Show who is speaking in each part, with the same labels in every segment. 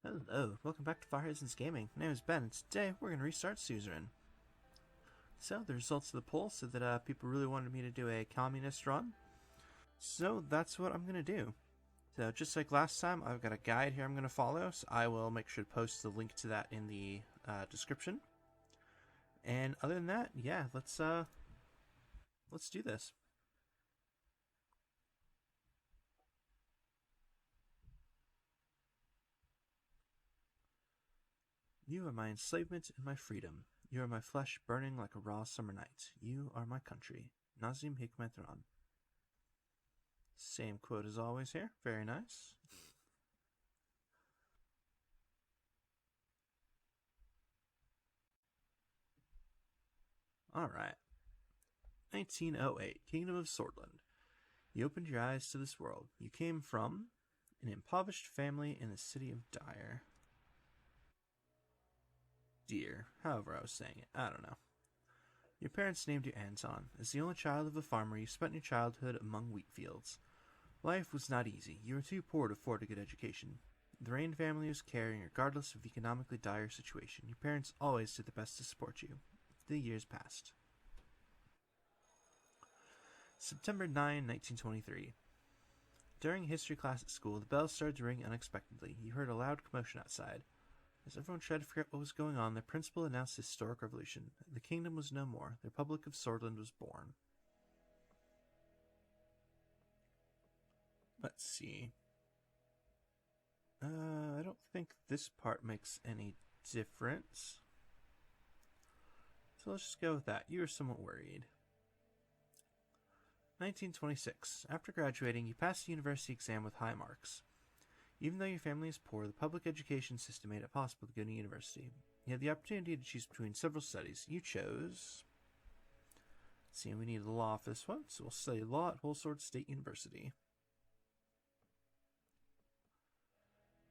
Speaker 1: Hello, welcome back to Fire Horizons Gaming. My name is Ben, and today we're going to restart Suzerain. So, the results of the poll said that people really wanted me to do a communist run. So, that's what I'm going to do. So, just like last time, I've got a guide here I'm going to follow, so I will make sure to post the link to that in the description. And other than that, yeah, let's do this. You are my enslavement and my freedom. You are my flesh burning like a raw summer night. You are my country. Nazim Hikmetran. Same quote as always here. Very nice. Alright. 1908, Kingdom of Swordland. You opened your eyes to this world. You came from an impoverished family in the city of Dire. Dear, however I was saying it, I don't know. Your parents named you Anton. As the only child of a farmer, you spent your childhood among wheat fields. Life was not easy. You were too poor to afford a good education. The Rayne family was caring regardless of economically dire situation. Your parents always did their best to support you. The years passed. September 9, 1923. During history class at school, the bells started to ring unexpectedly. You heard a loud commotion outside. As everyone tried to figure out what was going on, the principal announced a historic revolution. The kingdom was no more. The Republic of Swordland was born. Let's see. I don't think this part makes any difference. So let's just go with that. You were somewhat worried. 1926. After graduating, you passed the university exam with high marks. Even though your family is poor, the public education system made it possible to go to university. You had the opportunity to choose between several studies. You chose... Let's see, we need law for this one, so we'll study law at Wholesword State University.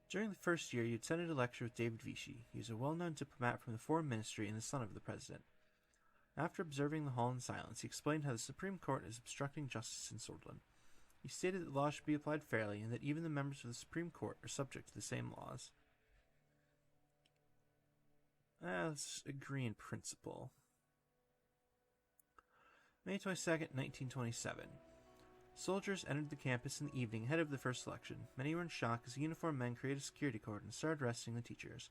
Speaker 1: During the first year, you attended a lecture with David Vichy. He was a well-known diplomat from the Foreign Ministry and the son of the president. After observing the hall in silence, he explained how the Supreme Court is obstructing justice in Swordland. He stated that the law should be applied fairly and that even the members of the Supreme Court are subject to the same laws. Let's agree in principle. May 22nd, 1927. Soldiers entered the campus in the evening ahead of the first election. Many were in shock as the uniformed men created a security cordon and started arresting the teachers.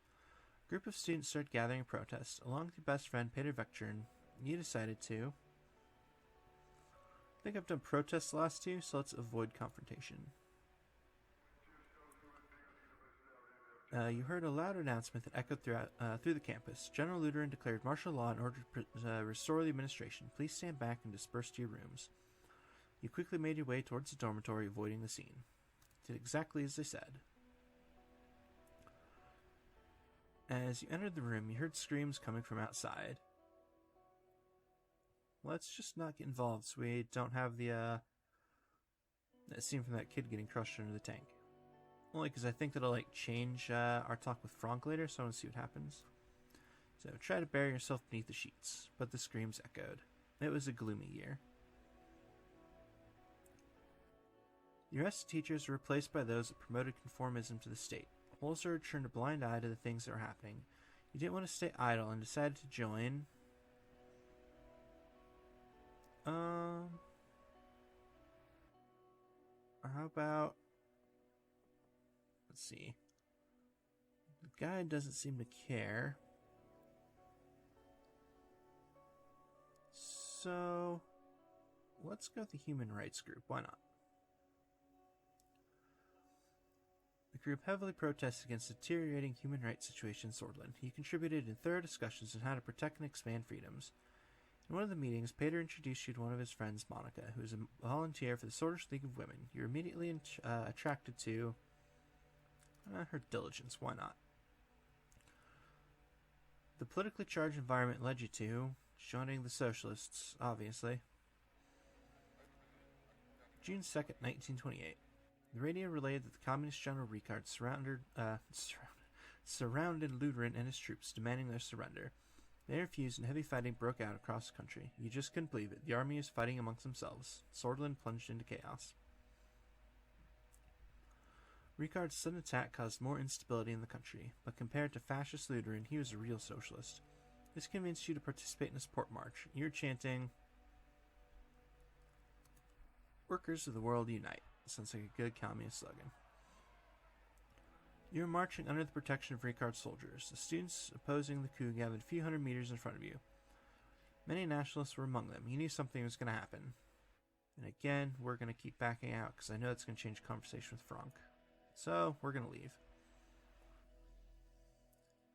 Speaker 1: A group of students started gathering in protest. Along with your best friend, Peter Vectern, you decided to... I think I've done protests the last two, so let's avoid confrontation. You heard a loud announcement that echoed through the campus. General Lutheran declared martial law in order to restore the administration. Please stand back and disperse to your rooms. You quickly made your way towards the dormitory, avoiding the scene. Did exactly as they said. As you entered the room, you heard screams coming from outside. Let's just not get involved so we don't have that scene from that kid getting crushed under the tank. Only because I think that'll change our talk with Frank later, so I want to see what happens. So try to bury yourself beneath the sheets, but the screams echoed. It was a gloomy year. The arrested teachers were replaced by those that promoted conformism to the state. Holzer turned a blind eye to the things that were happening. You didn't want to stay idle and decided to join... How about... Let's see. The guy doesn't seem to care. So... Let's go with the human rights group. Why not? The group heavily protested against the deteriorating human rights situation in Swordland. He contributed in thorough discussions on how to protect and expand freedoms. In one of the meetings, Peter introduced you to one of his friends, Monica, who is a volunteer for the Swordish League of Women. You were immediately attracted to her diligence. Why not? The politically charged environment led you to joining the Socialists, obviously. June 2nd, 1928. The radio relayed that the Communist General Ricard surrounded Lutheran and his troops, demanding their surrender. They refused and heavy fighting broke out across the country. You just couldn't believe it. The army was fighting amongst themselves. Swordland plunged into chaos. Ricard's sudden attack caused more instability in the country, but compared to fascist Suzerain, he was a real socialist. This convinced you to participate in a support march. You're chanting, "Workers of the world unite." Sounds like a good communist slogan. You were marching under the protection of Ricard's soldiers. The students opposing the coup gathered a few hundred meters in front of you. Many nationalists were among them. You knew something was going to happen. And again, we're going to keep backing out because I know it's going to change the conversation with Franck. So, we're going to leave.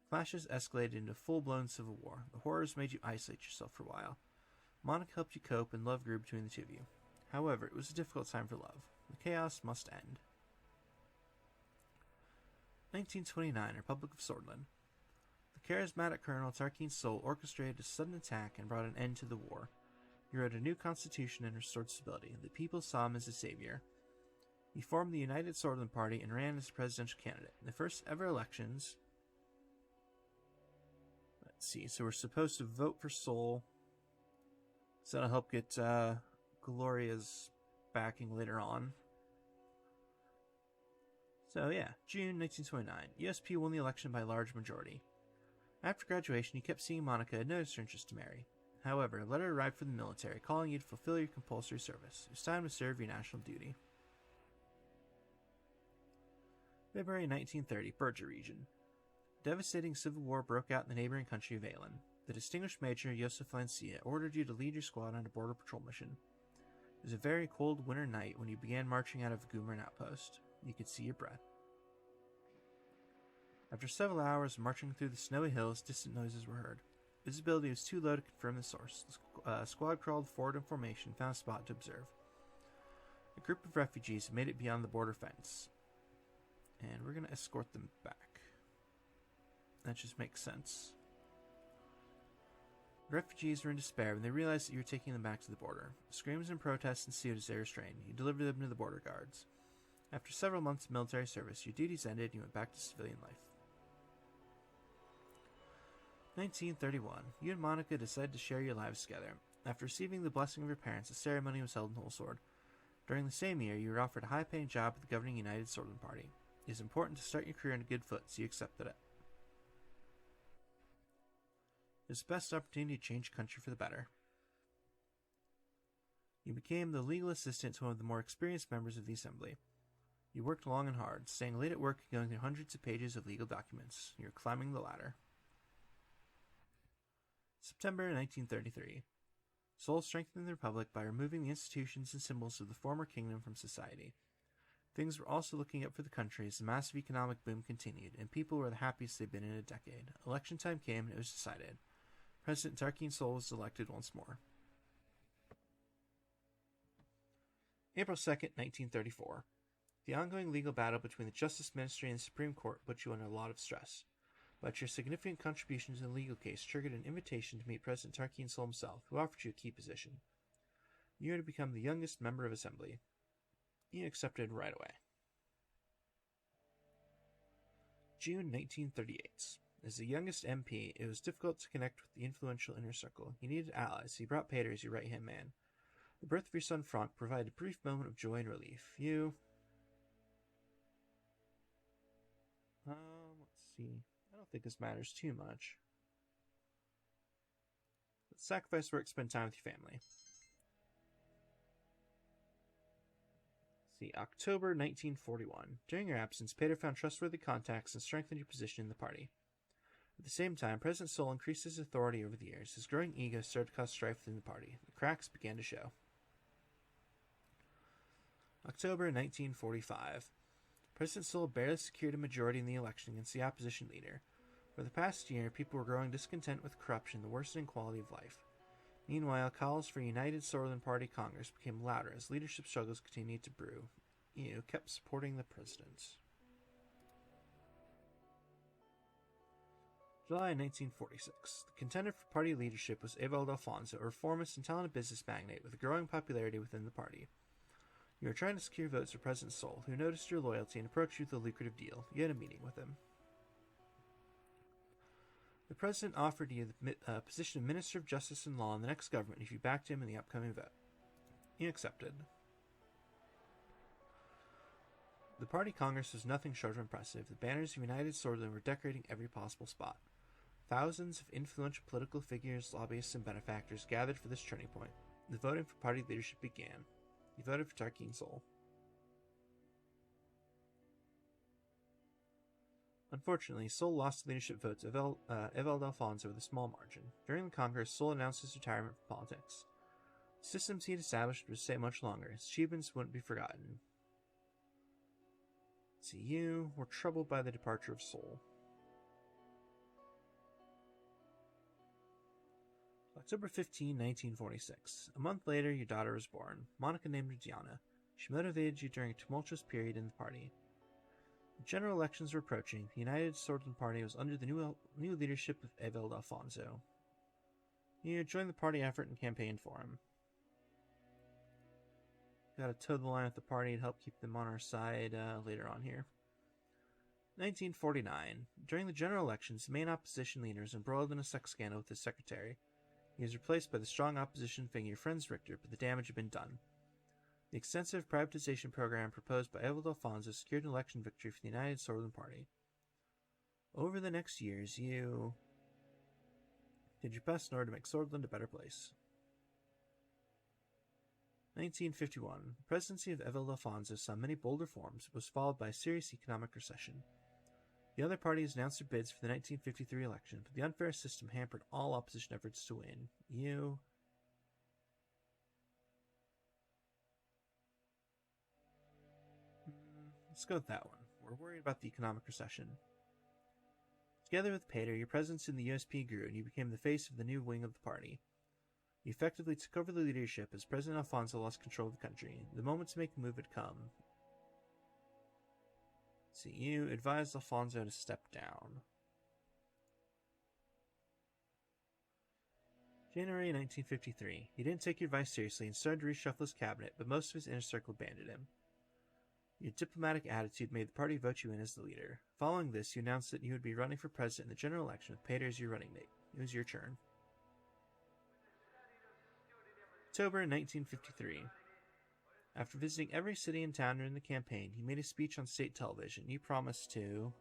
Speaker 1: Clashes escalated into a full-blown civil war. The horrors made you isolate yourself for a while. Monica helped you cope and love grew between the two of you. However, it was a difficult time for love. The chaos must end. 1929, Republic of Swordland. The charismatic Colonel Tarquin Sol orchestrated a sudden attack and brought an end to the war. He wrote a new constitution and restored stability. The people saw him as a savior. He formed the United Swordland Party and ran as a presidential candidate. In the first ever elections... Let's see, so we're supposed to vote for Sol. So that'll help get Gloria's backing later on. So yeah, June 1929. USP won the election by a large majority. After graduation, you kept seeing Monica and noticed her interest to marry. However, a letter arrived from the military calling you to fulfill your compulsory service. It was time to serve your national duty. February 1930, Berger region. A devastating civil war broke out in the neighboring country of Aylin. The distinguished Major Joseph Lancia ordered you to lead your squad on a border patrol mission. It was a very cold winter night when you began marching out of a Gumaran outpost. You could see your breath. After several hours of marching through the snowy hills, distant noises were heard. Visibility was too low to confirm the source. The squad crawled forward in formation and found a spot to observe. A group of refugees had made it beyond the border fence. And we're going to escort them back. That just makes sense. The refugees were in despair when they realized that you were taking them back to the border. Screams and protests ensued as they were restrained. You delivered them to the border guards. After several months of military service, your duties ended and you went back to civilian life. 1931. You and Monica decided to share your lives together. After receiving the blessing of your parents, a ceremony was held in Holsword. During the same year, you were offered a high-paying job with the governing United Swordland Party. It is important to start your career on a good foot, so you accepted it. It was the best opportunity to change country for the better. You became the legal assistant to one of the more experienced members of the Assembly. You worked long and hard, staying late at work and going through hundreds of pages of legal documents. You were climbing the ladder. September 1933. Sol strengthened the Republic by removing the institutions and symbols of the former kingdom from society. Things were also looking up for the country as the massive economic boom continued, and people were the happiest they'd been in a decade. Election time came, and it was decided. President Tarquin Sol was elected once more. April 2nd, 1934. The ongoing legal battle between the Justice Ministry and the Supreme Court put you under a lot of stress. But your significant contributions in the legal case triggered an invitation to meet President Tarquin Sol himself, who offered you a key position. You were to become the youngest member of Assembly. You accepted right away. June 1938. As the youngest MP, it was difficult to connect with the influential inner circle. You needed allies, so you brought Peter as your right-hand man. The birth of your son Franck provided a brief moment of joy and relief. You... let's see. I don't think this matters too much. But sacrifice work, spend time with your family. See, October 1941. During your absence, Peter found trustworthy contacts and strengthened your position in the party. At the same time, President Sol increased his authority over the years. His growing ego started to cause strife within the party. The cracks began to show. October 1945. President Sol barely secured a majority in the election against the opposition leader. For the past year, people were growing discontent with corruption and the worsening quality of life. Meanwhile, calls for a United Swordland Party Congress became louder as leadership struggles continued to brew. EU kept supporting the president. July 1946. The contender for party leadership was Evaldo Alfonso, a reformist and talented business magnate with a growing popularity within the party. You were trying to secure votes for President Sol, who noticed your loyalty and approached you with a lucrative deal. You had a meeting with him. The president offered you the position of Minister of Justice and Law in the next government if you backed him in the upcoming vote. You accepted. The party congress was nothing short of impressive. The banners of United Swordland were decorating every possible spot. Thousands of influential political figures, lobbyists, and benefactors gathered for this turning point. The voting for party leadership began. He voted for Tarkeen Sol. Unfortunately, Sol lost the leadership votes of Evald Alfonso with a small margin. During the Congress, Sol announced his retirement from politics. The systems he had established would stay much longer. His achievements wouldn't be forgotten. You were troubled by the departure of Sol. October 15, 1946. A month later, your daughter was born. Monica named her Diana. She motivated you during a tumultuous period in the party. The general elections were approaching. The United Swordland Party was under the new leadership of Evald Alfonso. You joined the party effort and campaigned for him. Got to toe the line with the party and help keep them on our side later on here. 1949. During the general elections, the main opposition leader was embroiled in a sex scandal with his secretary. He was replaced by the strong opposition figure Franz Richter, but the damage had been done. The extensive privatization program proposed by Evald Alfonso secured an election victory for the United Swordland Party. Over the next years, you did your best in order to make Swordland a better place. 1951. The presidency of Evald Alfonso saw many bold reforms, but was followed by a serious economic recession. The other parties announced their bids for the 1953 election, but the unfair system hampered all opposition efforts to win. Let's go with that one. We're worried about the economic recession. Together with Pater, your presence in the USP grew, and you became the face of the new wing of the party. You effectively took over the leadership as President Alfonso lost control of the country. The moment to make a move had come. You advised Alfonso to step down. January 1953. He didn't take your advice seriously and started to reshuffle his cabinet, but most of his inner circle abandoned him. Your diplomatic attitude made the party vote you in as the leader. Following this, you announced that you would be running for president in the general election with Pater as your running mate. It was your turn. October 1953. After visiting every city and town during the campaign, he made a speech on state television. You promised to...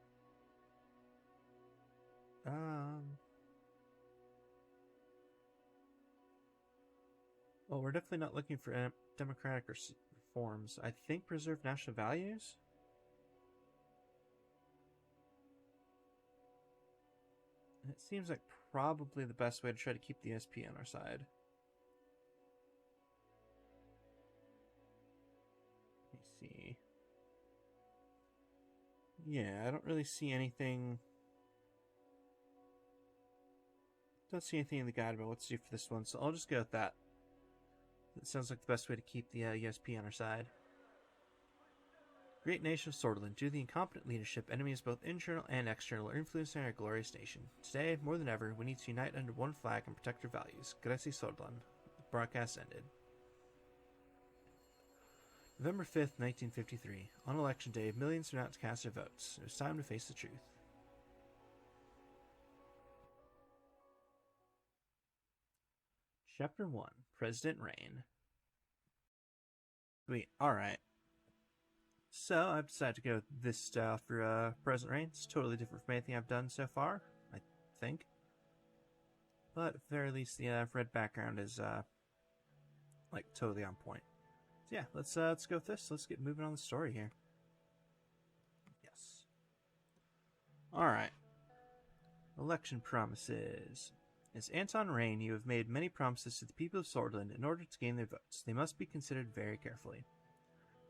Speaker 1: Well, we're definitely not looking for democratic reforms. I think preserve national values? And it seems like probably the best way to try to keep the SP on our side. See. Yeah, I don't really see anything. Don't see anything in the guide about what to do for this one, so I'll just go with that. It sounds like the best way to keep the USP on our side. Great nation of Swordland, due to the incompetent leadership, enemies both internal and external are influencing our glorious nation. Today, more than ever, we need to unite under one flag and protect our values. Grazie Swordland. The broadcast ended. November 5th, 1953. On election day, millions went out to cast their votes. It was time to face the truth. Chapter 1. President Rayne. Sweet. Alright. So, I've decided to go with this style for President Rayne. It's totally different from anything I've done so far, I think. But at the very least, the red background is, like, totally on point. So yeah, let's go with this. Let's get moving on the story here. Yes. Alright. Election promises. As Anton Rayne, you have made many promises to the people of Swordland in order to gain their votes. They must be considered very carefully.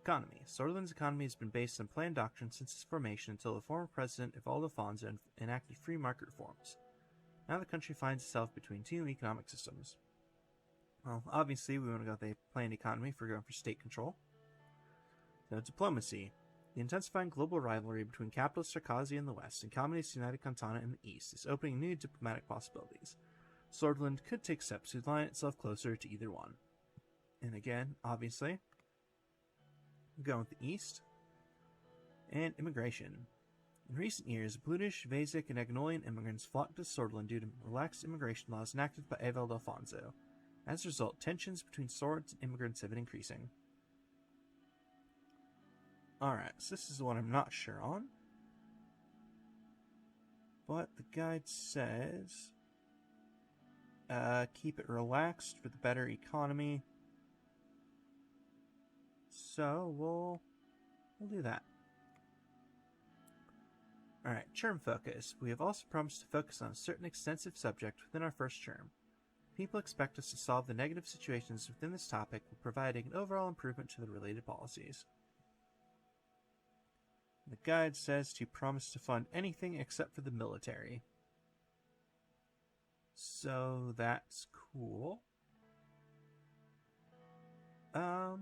Speaker 1: Economy. Swordland's economy has been based on planned doctrine since its formation until the former president, Evald Alfonso, enacted free market reforms. Now the country finds itself between two economic systems. Well, obviously, we want to go with a planned economy if we're going for state control. So, diplomacy. The intensifying global rivalry between capitalist Sarkozy in the west and communist United Cantona in the east is opening new diplomatic possibilities. Swordland could take steps to align itself closer to either one. And again, obviously, we're going with the east. And immigration. In recent years, Bludish, Vasic, and Agnolian immigrants flocked to Swordland due to relaxed immigration laws enacted by Evald Alfonso. As a result, tensions between swords and immigrants have been increasing. Alright, so this is the one I'm not sure on. But the guide says, keep it relaxed for the better economy. So we'll do that. Alright, term focus. We have also promised to focus on a certain extensive subject within our first term. People expect us to solve the negative situations within this topic while providing an overall improvement to the related policies. The guide says to promise to fund anything except for the military. So that's cool. So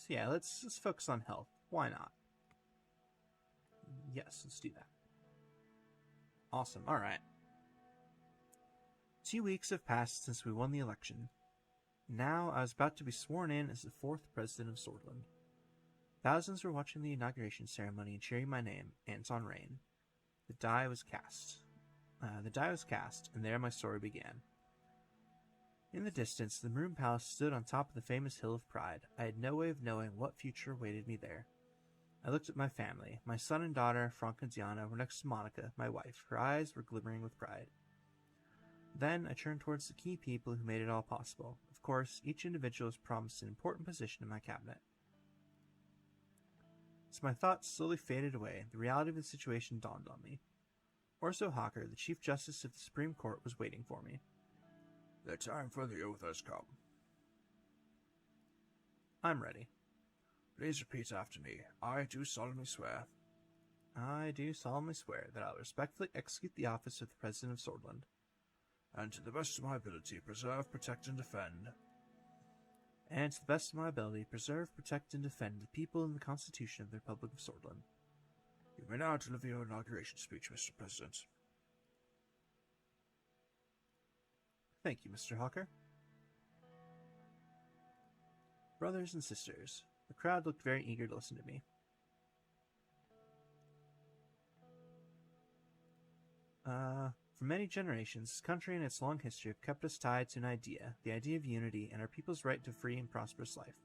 Speaker 1: yeah, let's focus on health. Why not? Yes, let's do that. Awesome, alright. 2 weeks have passed since we won the election. Now I was about to be sworn in as the 4th president of Swordland. Thousands were watching the inauguration ceremony and cheering my name, Anton Rayne. The die was cast, and there my story began. In the distance, the Maroon Palace stood on top of the famous Hill of Pride. I had no way of knowing what future awaited me there. I looked at my family. My son and daughter, Frank and Diana, were next to Monica, my wife. Her eyes were glimmering with pride. Then I turned towards the key people who made it all possible. Of course, each individual was promised an important position in my cabinet. As my thoughts slowly faded away, the reality of the situation dawned on me. Orso Hawker, the Chief Justice of the Supreme Court, was waiting for me.
Speaker 2: The time for the oath has come.
Speaker 1: I'm ready.
Speaker 2: Please repeat after me. I do solemnly swear.
Speaker 1: I do solemnly swear that I will respectfully execute the office of the President of Swordland.
Speaker 2: And to the best of my ability, preserve, protect, and defend.
Speaker 1: And to the best of my ability, preserve, protect, and defend the people and the Constitution of the Republic of Swordland.
Speaker 2: You may now deliver your inauguration speech, Mr. President.
Speaker 1: Thank you, Mr. Hawker. Brothers and sisters, the crowd looked very eager to listen to me. For many generations, this country and its long history have kept us tied to an idea, the idea of unity and our people's right to free and prosperous life.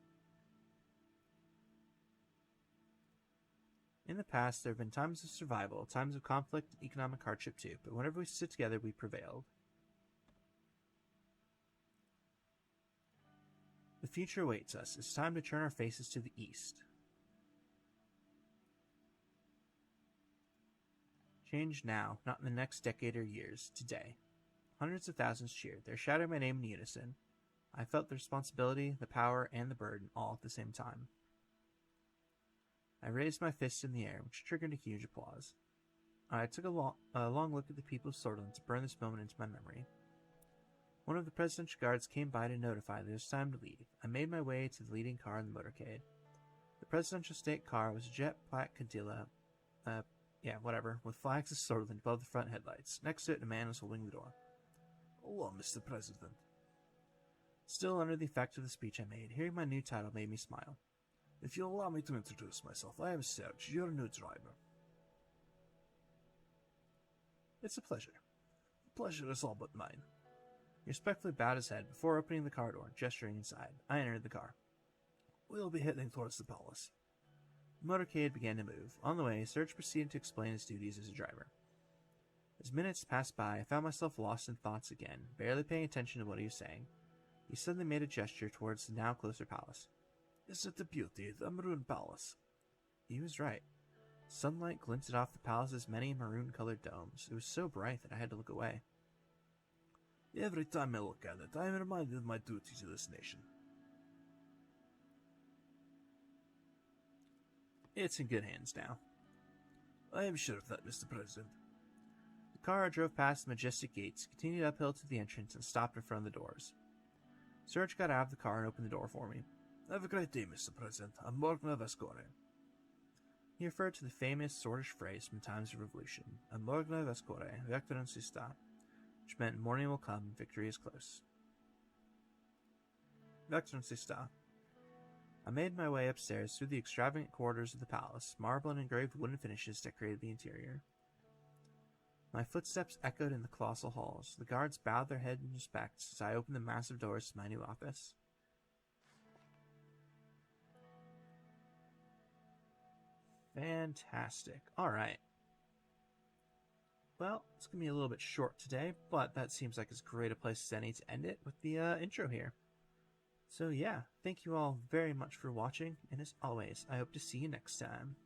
Speaker 1: In the past, there have been times of survival, times of conflict and economic hardship too, but whenever we stood together, we prevailed. The future awaits us. It's time to turn our faces to the east. Change now, not in the next decade or years, today. Hundreds of thousands cheered. They shouted my name in unison. I felt the responsibility, the power, and the burden all at the same time. I raised my fist in the air, which triggered a huge applause. I took a long look at the people of Swordland to burn this moment into my memory. One of the presidential guards came by to notify that it was time to leave. I made my way to the leading car in the motorcade. The presidential state car was a jet black Cadilla, with flags of Swordland above the front headlights. Next to it, a man was holding the door.
Speaker 2: Hello, Mr. President.
Speaker 1: Still under the effect of the speech I made, hearing my new title made me smile.
Speaker 2: If you'll allow me to introduce myself, I am Serge, your new driver.
Speaker 1: It's a pleasure.
Speaker 2: The pleasure is all but mine.
Speaker 1: He respectfully bowed his head before opening the car door, gesturing inside. I entered the car.
Speaker 2: We'll be heading towards the palace.
Speaker 1: The motorcade began to move. On the way, Serge proceeded to explain his duties as a driver. As minutes passed by, I found myself lost in thoughts again, barely paying attention to what he was saying. He suddenly made a gesture towards the now closer palace.
Speaker 2: Is it the beauty, the Maroon Palace?
Speaker 1: He was right. Sunlight glinted off the palace's many maroon-colored domes. It was so bright that I had to look away.
Speaker 2: Every time I look at it, I am reminded of my duty to this nation.
Speaker 1: It's in good hands now.
Speaker 2: I am sure of that, Mr. President.
Speaker 1: The car drove past the majestic gates, continued uphill to the entrance, and stopped in front of the doors. Serge got out of the car and opened the door for me.
Speaker 2: Have a great day, Mr. President. I'm Morgna Vescore.
Speaker 1: He referred to the famous Swordish phrase from times of revolution, Morgna Vescore, Vectorum Sista, which meant morning will come, victory is close. Vectorum Sista. I made my way upstairs through the extravagant corridors of the palace. Marble and engraved wooden finishes decorated the interior. My footsteps echoed in the colossal halls. The guards bowed their heads in respect as I opened the massive doors to my new office. Fantastic. All right. Well, it's going to be a little bit short today, but that seems like as great a place as any to end it with the intro here. So yeah, thank you all very much for watching, and as always, I hope to see you next time.